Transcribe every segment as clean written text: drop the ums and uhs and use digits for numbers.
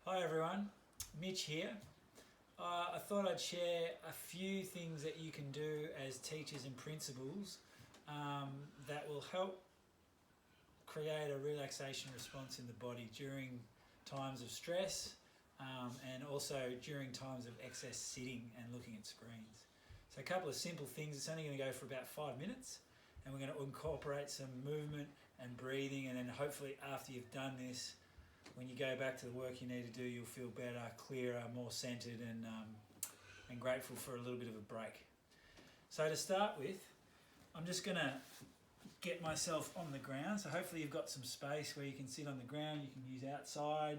Hi everyone, Mitch here. I thought I'd share a few things that you can do as teachers and principals that will help create a relaxation response in the body during times of stress and also during times of excess sitting and looking at screens. So a couple of simple things. It's only going to go for about 5 minutes, and we're going to incorporate some movement and breathing, and then hopefully after you've done this, when you go back to the work you need to do, you'll feel better, clearer, more centered, and grateful for a little bit of a break. So to start with, I'm just going to get myself on the ground. So hopefully you've got some space where you can sit on the ground. You can use outside,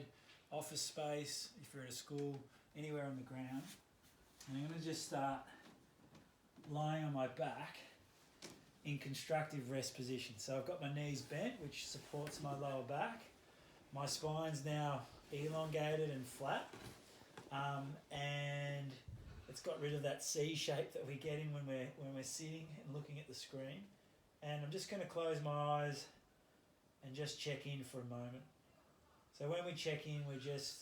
office space, if you're at a school, anywhere on the ground. And I'm going to just start lying on my back in constructive rest position. So I've got my knees bent, which supports my lower back. My spine's now elongated and flat, and it's got rid of that C shape that we get in when we're sitting and looking at the screen. And I'm just going to close my eyes and just check in for a moment. So when we check in, we're just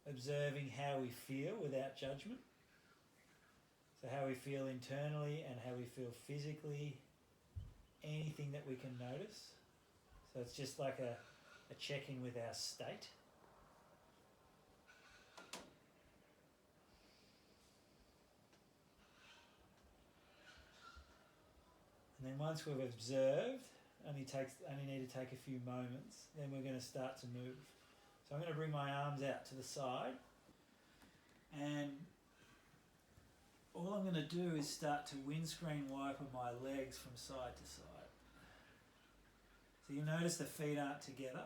observing how we feel without judgment. So how we feel internally and how we feel physically, anything that we can notice. So it's just like a check-in with our state. And then once we've observed, only need to take a few moments, then we're going to start to move. So I'm going to bring my arms out to the side, and all I'm going to do is start to windscreen wipe on my legs from side to side. So you'll notice the feet aren't together.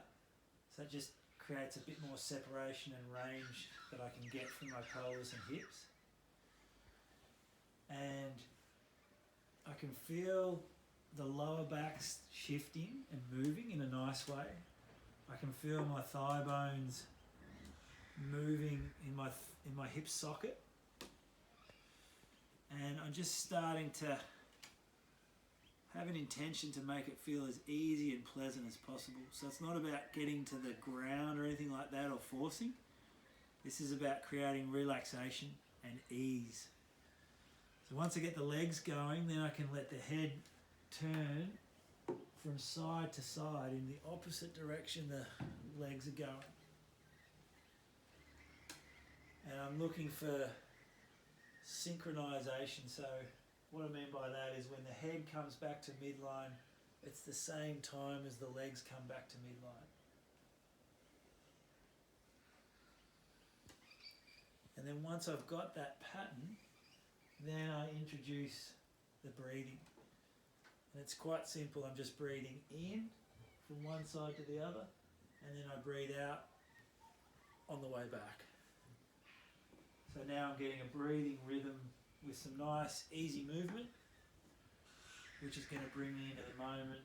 So that just creates a bit more separation and range that I can get from my pelvis and hips. And I can feel the lower back shifting and moving in a nice way. I can feel my thigh bones moving in my hip socket. And I'm just starting to have an intention to make it feel as easy and pleasant as possible. So it's not about getting to the ground or anything like that or forcing. This is about creating relaxation and ease. So once I get the legs going, then I can let the head turn from side to side in the opposite direction the legs are going. And I'm looking for synchronization. So what I mean by that is when the head comes back to midline, it's the same time as the legs come back to midline. And then once I've got that pattern, then I introduce the breathing. And it's quite simple. I'm just breathing in from one side to the other, and then I breathe out on the way back. So now I'm getting a breathing rhythm with some nice easy movement, which is going to bring me into the moment,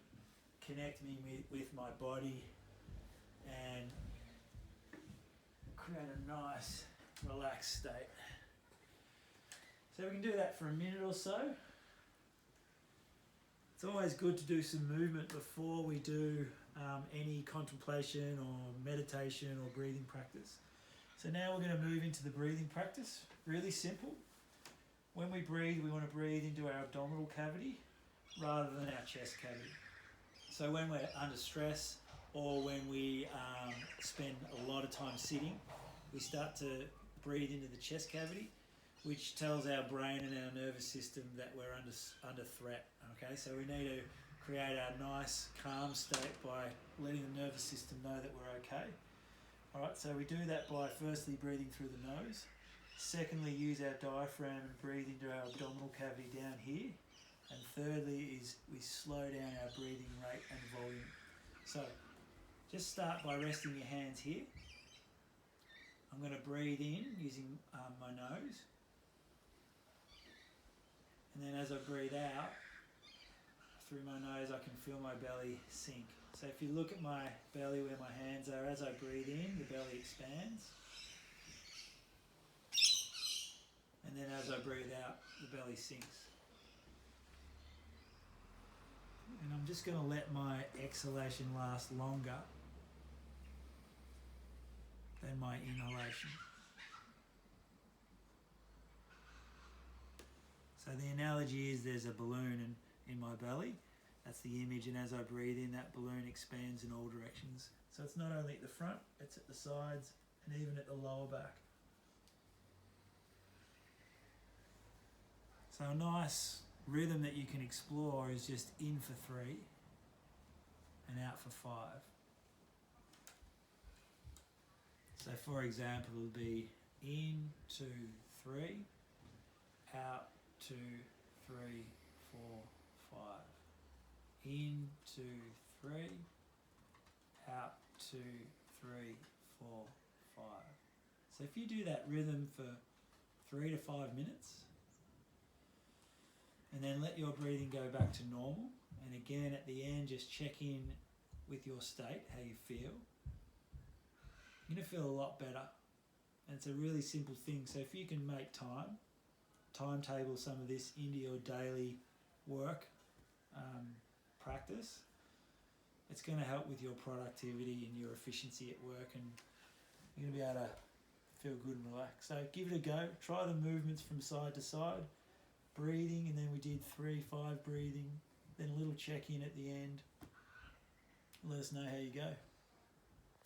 connect me with my body, and create a nice relaxed state. So we can do that for a minute or so. It's always good to do some movement before we do any contemplation or meditation or breathing practice. So now we're going to move into the breathing practice. Really simple. When we breathe, we want to breathe into our abdominal cavity rather than our chest cavity. So when we're under stress or when we spend a lot of time sitting, we start to breathe into the chest cavity, which tells our brain and our nervous system that we're under threat. Okay, so we need to create our nice calm state by letting the nervous system know that we're okay. All right, so we do that by firstly breathing through the nose. Secondly, use our diaphragm and breathe into our abdominal cavity down here. And thirdly is we slow down our breathing rate and volume. So just start by resting your hands here. I'm going to breathe in using my nose. And then as I breathe out through my nose, I can feel my belly sink. So if you look at my belly where my hands are, as I breathe in, the belly expands. And then as I breathe out, the belly sinks. And I'm just going to let my exhalation last longer than my inhalation. So the analogy is there's a balloon in my belly. That's the image, and as I breathe in, that balloon expands in all directions. So it's not only at the front, it's at the sides and even at the lower back. So a nice rhythm that you can explore is just in for 3 and out for 5. So for example, it'll be in, 2, 3, out, 2, 3, 4, 5. In, 2, 3, out, 2, 3, 4, 5. So if you do that rhythm for 3 to 5 minutes, and then let your breathing go back to normal, and again at the end just check in with your state, how you feel, you're going to feel a lot better. And it's a really simple thing. So if you can make timetable some of this into your daily work practice, it's going to help with your productivity and your efficiency at work, and you're going to be able to feel good and relaxed. So give it a go. Try the movements from side to side, breathing, and then we did 3, 5 breathing, then a little check-in at the end. Let us know how you go.